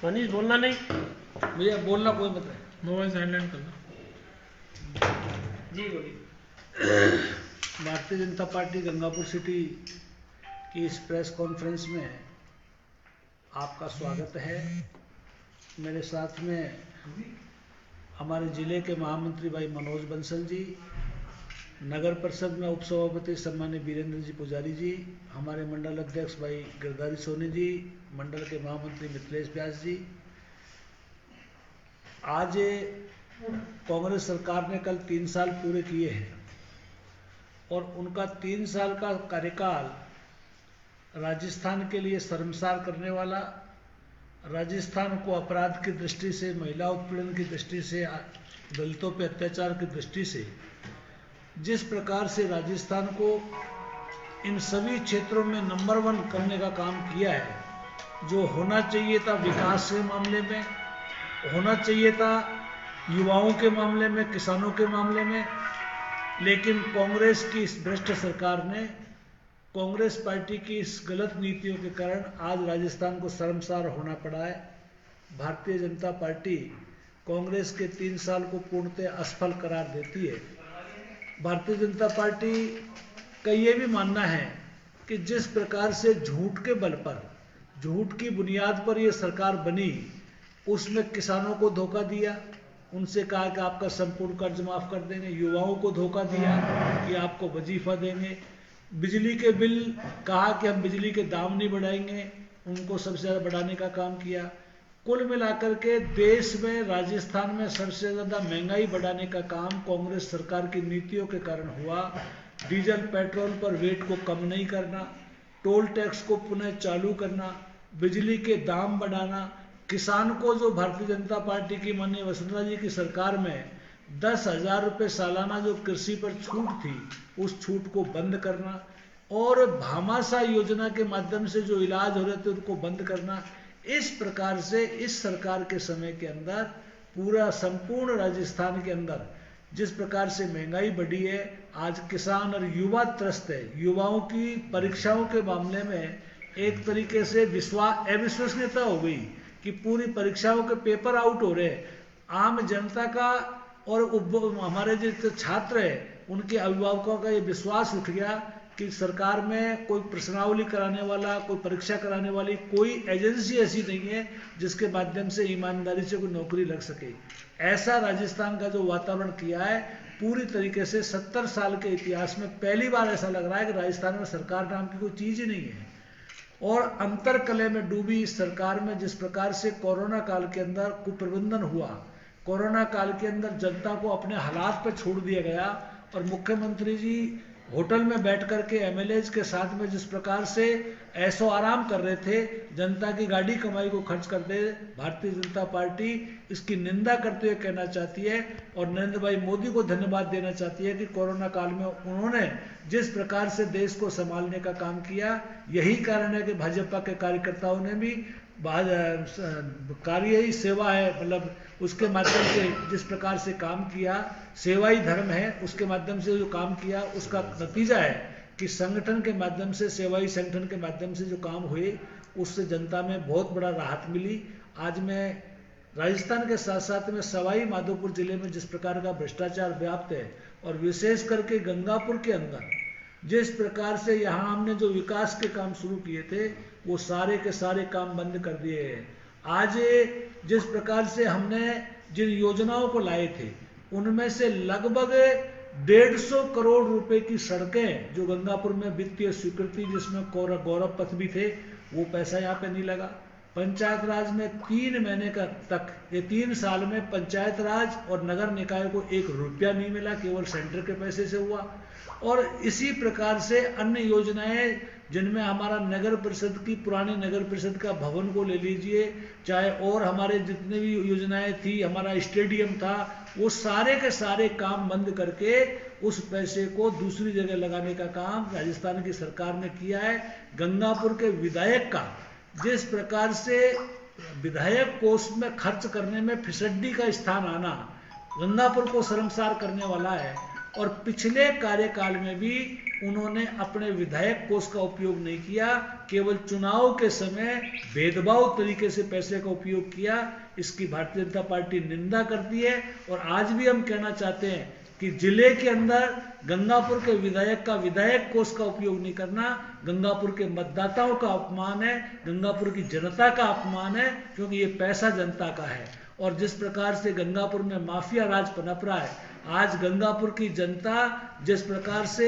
मनीष बोलना नहीं भैया, बोलना कोई मत है, मोबाइल साइलेंट करना। जी बोलिए। भारतीय जनता पार्टी गंगापुर सिटी की इस प्रेस कॉन्फ्रेंस में आपका स्वागत है। मेरे साथ में हमारे जिले के महामंत्री भाई मनोज बंसल जी, नगर परिषद में उपसभापति सम्मान्य वीरेंद्र जी पुजारी जी, हमारे मंडल अध्यक्ष भाई गिरधारी सोनी जी, मंडल के महामंत्री मिथिलेश व्यास जी। आज कांग्रेस सरकार ने कल 3 साल पूरे किए हैं और उनका 3 साल का कार्यकाल राजस्थान के लिए शर्मसार करने वाला, राजस्थान को अपराध की दृष्टि से, महिला उत्पीड़न की दृष्टि से, दलितों पर अत्याचार की दृष्टि से जिस प्रकार से राजस्थान को इन सभी क्षेत्रों में नंबर 1 करने का काम किया है, जो होना चाहिए था विकास के मामले में, होना चाहिए था युवाओं के मामले में, किसानों के मामले में, लेकिन कांग्रेस की इस भ्रष्ट सरकार ने, कांग्रेस पार्टी की इस गलत नीतियों के कारण आज राजस्थान को शर्मसार होना पड़ा है। भारतीय जनता पार्टी कांग्रेस के 3 साल को पूर्णतः असफल करार देती है। भारतीय जनता पार्टी का ये भी मानना है कि जिस प्रकार से झूठ के बल पर, झूठ की बुनियाद पर ये सरकार बनी, उसमें किसानों को धोखा दिया, उनसे कहा कि आपका संपूर्ण कर्ज माफ कर देंगे, युवाओं को धोखा दिया कि आपको वजीफा देंगे, बिजली के बिल कहा कि हम बिजली के दाम नहीं बढ़ाएंगे, उनको सबसे ज़्यादा बढ़ाने का काम किया। कुल मिलाकर के देश में, राजस्थान में सबसे ज़्यादा महंगाई बढ़ाने का काम कांग्रेस सरकार की नीतियों के कारण हुआ। डीजल पेट्रोल पर वेट को कम नहीं करना, टोल टैक्स को पुनः चालू करना, बिजली के दाम बढ़ाना, किसान को जो भारतीय जनता पार्टी की माननीय वसुंधरा जी की सरकार में 10,000 रुपये सालाना जो कृषि पर छूट थी, उस छूट को बंद करना और भामाशाह योजना के माध्यम से जो इलाज हो रहे थे उनको बंद करना। इस प्रकार से इस सरकार के समय के अंदर पूरा संपूर्ण राजस्थान के अंदर जिस प्रकार से महंगाई बढ़ी है, आज किसान और युवा त्रस्त है। युवाओं की परीक्षाओं के मामले में एक तरीके से अविश्वसनीयता हो गई कि पूरी परीक्षाओं के पेपर आउट हो रहे हैं। आम जनता का और हमारे जो छात्र है उनके अभिभावकों का ये विश्वास उठ गया कि सरकार में कोई प्रश्नावली कराने वाला, कोई परीक्षा कराने वाली कोई एजेंसी ऐसी नहीं है जिसके माध्यम से ईमानदारी से कोई नौकरी लग सके। ऐसा राजस्थान का जो वातावरण किया है, पूरी तरीके से 70 साल के इतिहास में पहली बार ऐसा लग रहा है कि राजस्थान में सरकार नाम की कोई चीज ही नहीं है। और अंतरकलह में डूबी इस सरकार में जिस प्रकार से कोरोना काल के अंदर कुप्रबंधन हुआ, कोरोना काल के अंदर जनता को अपने हालात पर छोड़ दिया गया और मुख्यमंत्री जी होटल में बैठ करके एमएलएज के साथ में जिस प्रकार से ऐशो आराम कर रहे थे, जनता की गाड़ी कमाई को खर्च कर दे। भारतीय जनता पार्टी इसकी निंदा करते हुए कहना चाहती है और नरेंद्र भाई मोदी को धन्यवाद देना चाहती है कि कोरोना काल में उन्होंने जिस प्रकार से देश को संभालने का काम किया। यही कारण है कि भाजपा के कार्यकर्ताओं ने भी कार्य ही सेवा है, मतलब उसके माध्यम से जिस प्रकार से काम किया, सेवा ही धर्म है, उसके माध्यम से जो काम किया उसका नतीजा है कि संगठन के माध्यम से, सेवाई संगठन के माध्यम से जो काम हुए उससे जनता में बहुत बड़ा राहत मिली। आज मैं राजस्थान के साथ साथ में सवाई माधोपुर जिले में जिस प्रकार का भ्रष्टाचार व्याप्त है और विशेष करके गंगापुर के अंदर जिस प्रकार से यहाँ हमने जो विकास के काम शुरू किए थे वो सारे के सारे काम बंद कर दिए हैं। आज जिस प्रकार से हमने जिन योजनाओं को लाए थे उनमें से लगभग 150 करोड़ रुपए की सड़कें जो गंगापुर में वित्तीय स्वीकृति जिसमें गौरव पथ भी थे, वो पैसा यहाँ पे नहीं लगा। पंचायत राज में 3 महीने का तक, ये 3 साल में पंचायत राज और नगर निकाय को 1 रुपया नहीं मिला, केवल सेंटर के पैसे से हुआ। और इसी प्रकार से अन्य योजनाएं जिनमें हमारा नगर परिषद की, पुरानी नगर परिषद का भवन को ले लीजिए, चाहे और हमारे जितने भी योजनाएं थी, हमारा स्टेडियम था, वो सारे के सारे काम बंद करके उस पैसे को दूसरी जगह लगाने का काम राजस्थान की सरकार ने किया है। गंगापुर के विधायक का जिस प्रकार से विधायक कोष में खर्च करने में फिसड्डी का स्थान आना गंगापुर को शर्मसार करने वाला है। और पिछले कार्यकाल में भी उन्होंने अपने विधायक कोष का उपयोग नहीं किया, केवल चुनाव के समय भेदभाव तरीके से पैसे का उपयोग किया। इसकी भारतीय जनता पार्टी निंदा करती है। और आज भी हम कहना चाहते हैं कि जिले के अंदर गंगापुर के विधायक का विधायक कोष का उपयोग नहीं करना गंगापुर के मतदाताओं का अपमान है, गंगापुर की जनता का अपमान है, क्योंकि ये पैसा जनता का है। और जिस प्रकार से गंगापुर में माफिया राज पनप रहा है, आज गंगापुर की जनता जिस प्रकार से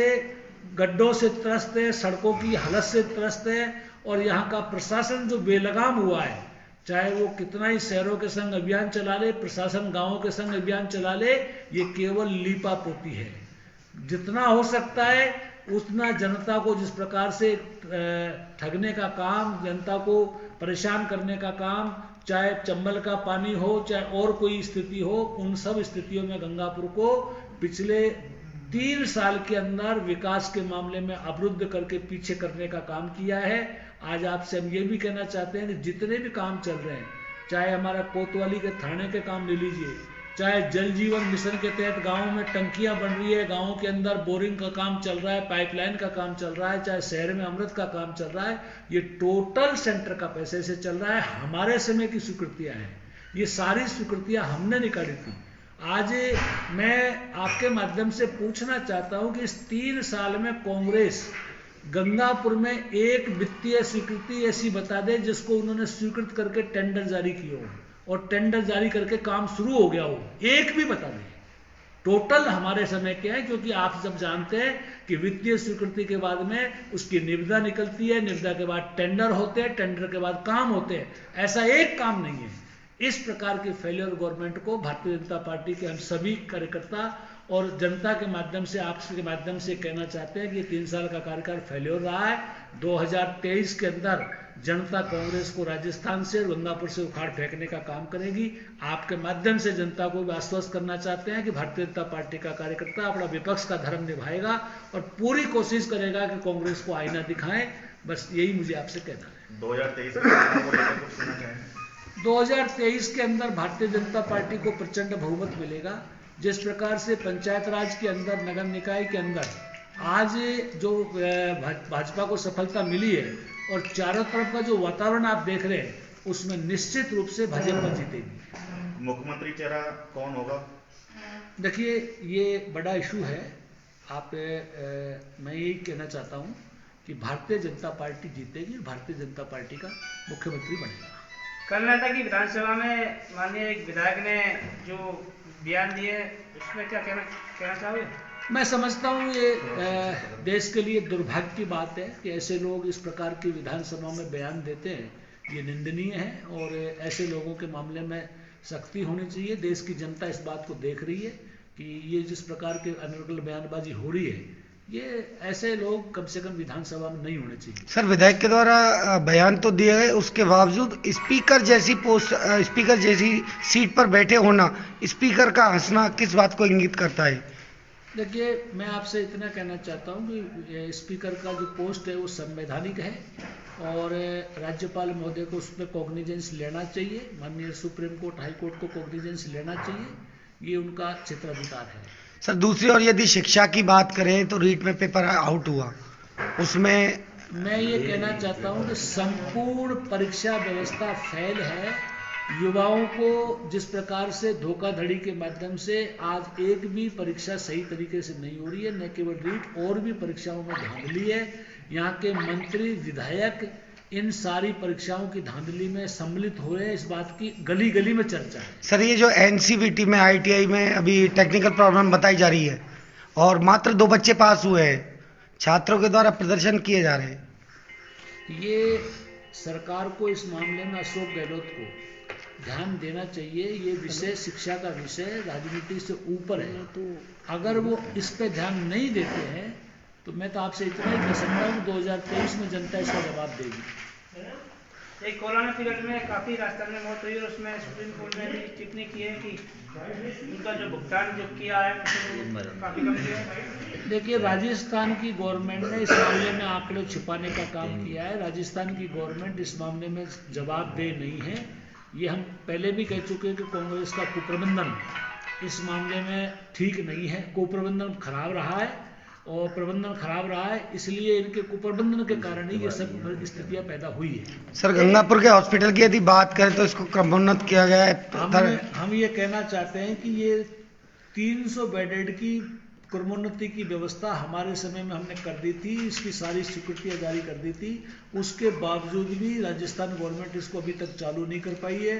गड्ढों से त्रस्त है, सड़कों की हालत से त्रस्त है, और यहाँ का प्रशासन जो बेलगाम हुआ है, चाहे वो कितना ही शहरों के संग अभियान चला ले, प्रशासन गांवों के संग अभियान चला ले, ये केवल लीपापोती है। जितना हो सकता है उतना जनता को जिस प्रकार से ठगने का काम, जनता को परेशान करने का काम, चाहे चंबल का पानी हो, चाहे और कोई स्थिति हो, उन सब स्थितियों में गंगापुर को पिछले 3 साल के अंदर विकास के मामले में अवरुद्ध करके पीछे करने का काम किया है। आज आपसे हम ये भी कहना चाहते हैं कि जितने भी काम चल रहे हैं, चाहे हमारा कोतवाली के थाने के काम ले लीजिए, चाहे जल जीवन मिशन के तहत गाँव में टंकियां बन रही है, गाँव के अंदर बोरिंग का काम चल रहा है, पाइपलाइन का काम चल रहा है, चाहे शहर में अमृत का काम चल रहा है, ये टोटल सेंटर का पैसे से चल रहा है। हमारे समय की स्वीकृतियां हैं, ये सारी स्वीकृतियां हमने निकाली थी। आज मैं आपके माध्यम से पूछना चाहता हूं कि इस 3 साल में कांग्रेस गंगापुर में एक वित्तीय स्वीकृति ऐसी बता दे जिसको उन्होंने स्वीकृत करके टेंडर जारी किए हो और टेंडर जारी करके काम शुरू हो गया हो, एक भी बता दें। टोटल हमारे समय के हैं, क्योंकि आप सब जानते हैं कि वित्तीय स्वीकृति के बाद में उसकी निविदा निकलती है, निविदा के बाद टेंडर होते हैं, टेंडर के बाद काम होते हैं, ऐसा एक काम नहीं है। इस प्रकार की फेलियर गवर्नमेंट को भारतीय जनता पार्टी के हम सभी कार्यकर्ता और जनता के माध्यम से, आपके माध्यम से कहना चाहते हैं कि 3 साल का कार्यकाल फेलियर रहा है। 2023 के अंदर जनता कांग्रेस को राजस्थान से, गंगापुर से उखाड़ फेंकने का काम करेगी। आपके माध्यम से जनता को भी आश्वस्त करना चाहते हैं कि भारतीय जनता पार्टी का कार्यकर्ता अपना विपक्ष का धर्म निभाएगा और पूरी कोशिश करेगा कि कांग्रेस को आईना दिखाएं। बस यही मुझे आपसे कहना है। 2023 के अंदर भारतीय जनता पार्टी को प्रचंड बहुमत मिलेगा। जिस प्रकार से पंचायत राज के अंदर, नगर निकाय के अंदर आज जो भाजपा को सफलता मिली है और चारों तरफ का जो वातावरण आप देख रहे हैं, उसमें निश्चित रूप से भाजपा जीतेगी। मुख्यमंत्री चेहरा कौन होगा? देखिए, ये बड़ा इशू है। मैं यही कहना चाहता हूँ कि भारतीय जनता पार्टी जीतेगी, भारतीय जनता पार्टी का मुख्यमंत्री बनेगा। कर्नाटक की विधानसभा में माननीय एक विधायक ने जो बयान दिए, उसमें क्या कहना चाहोगे? मैं समझता हूँ ये देश के लिए दुर्भाग्य की बात है कि ऐसे लोग इस प्रकार की विधानसभा में बयान देते हैं। ये निंदनीय है और ऐसे लोगों के मामले में सख्ती होनी चाहिए। देश की जनता इस बात को देख रही है कि ये जिस प्रकार के अनर्गल बयानबाजी हो रही है, ये ऐसे लोग कम से कम विधानसभा में नहीं होने चाहिए। सर, विधायक के द्वारा बयान तो दिए गए, उसके बावजूद स्पीकर जैसी पोस्ट, स्पीकर जैसी सीट पर बैठे होना, स्पीकर का हंसना किस बात को इंगित करता है? देखिए, मैं आपसे इतना कहना चाहता हूँ कि स्पीकर का जो पोस्ट है वो संवैधानिक है और राज्यपाल महोदय को उस पर कॉग्निजेंस लेना चाहिए। माननीय सुप्रीम कोर्ट, हाई कोर्ट को कॉग्निजेंस लेना चाहिए, ये उनका क्षेत्राधिकार है। सर, दूसरी ओर यदि शिक्षा की बात करें तो रीट में पेपर आउट हुआ, उसमें मैं ये कहना चाहता हूँ कि संपूर्ण परीक्षा व्यवस्था फेल है। युवाओं को जिस प्रकार से धोखाधड़ी के माध्यम से आज एक भी परीक्षा सही तरीके से नहीं हो रही है, न केवल रीट, और भी परीक्षाओं में धांधली है। यहाँ के मंत्री, विधायक इन सारी परीक्षाओं की धांधली में सम्मिलित हो रहे हैं, इस बात की गली गली में चर्चा है। सर, ये जो एनसीवीटी में, ITI में अभी टेक्निकल प्रॉब्लम बताई जा रही है और मात्र 2 बच्चे पास हुए हैं, छात्रों के द्वारा प्रदर्शन किए जा रहे हैं, ये सरकार को इस मामले में अशोक गहलोत को ध्यान देना चाहिए। ये विषय, शिक्षा का विषय, राजनीति से ऊपर है। तो अगर वो इस पे ध्यान नहीं देते हैं तो मैं तो आपसे इतना ही कह सकता हूँ 2023 में जनता इसका जवाब देगी। एक कोरोना पीरियड में काफ़ी राजस्थान में मौत हुई और उसमें सुप्रीम कोर्ट ने भी टिप्पणी की है कि उनका जो भुगतान जो किया है काफ़ी कम किया है। देखिए, राजस्थान की गवर्नमेंट ने इस मामले में आंकड़े छिपाने का काम किया है। राजस्थान की गवर्नमेंट इस मामले में जवाबदेह नहीं है। ये हम पहले भी कह चुके हैं कि कांग्रेस का कुप्रबंधन इस मामले में ठीक नहीं है। कुप्रबंधन खराब रहा है और प्रबंधन खराब रहा है, इसलिए इनके कुप्रबंधन के कारण ही ये सब स्थितियां पैदा हुई है। सर गंगापुर के हॉस्पिटल की यदि बात करें तो इसको क्रमोन्नत किया गया है। हम ये कहना चाहते हैं कि ये 300 बेडेड की क्रमोन्नति की व्यवस्था हमारे समय में हमने कर दी थी, इसकी सारी स्वीकृतियां जारी कर दी थी। उसके बावजूद भी राजस्थान गवर्नमेंट इसको अभी तक चालू नहीं कर पाई है।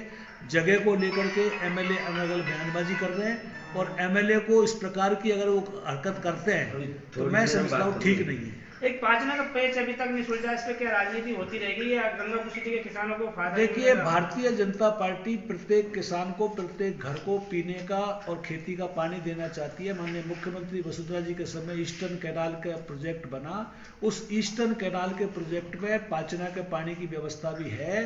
जगह को लेकर के एमएलए अलग अलग बयानबाजी कर रहे हैं और एमएलए को इस प्रकार की अगर वो हरकत करते हैं तो मैं समझता हूँ ठीक नहीं है। एक पाचना का पेच अभी तक नहीं सुलझा, इस पे क्या राजनीति होती रहेगी या गंगापुर सिटी के किसानों को फायदा? देखिए, भारतीय जनता पार्टी प्रत्येक किसान को, प्रत्येक घर को पीने का और खेती का पानी देना चाहती है। माननीय मुख्यमंत्री वसुंधरा जी के समय ईस्टर्न कैनाल का प्रोजेक्ट बना, उस ईस्टर्न कैनाल के प्रोजेक्ट में पाचना के पानी की व्यवस्था भी है।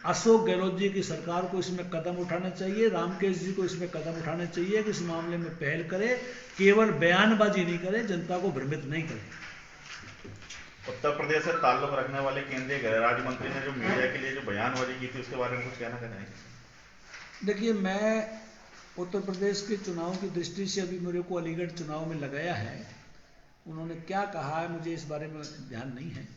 अशोक गहलोत जी की सरकार को इसमें कदम उठाना चाहिए, रामकेश जी को इसमें कदम उठाना चाहिए कि इस मामले में पहल करे, केवल बयानबाजी नहीं करे, जनता को भ्रमित नहीं करे। उत्तर प्रदेश से ताल्लुक रखने वाले केंद्रीय गृह राज्य मंत्री ने जो मीडिया के लिए जो बयानबाजी की थी उसके बारे में कुछ कहना चाहेंगे? देखिए, मैं उत्तर प्रदेश के चुनाव की दृष्टि से अभी मेरे को अलीगढ़ चुनाव में लगाया है, उन्होंने क्या कहा है मुझे इस बारे में ध्यान नहीं है।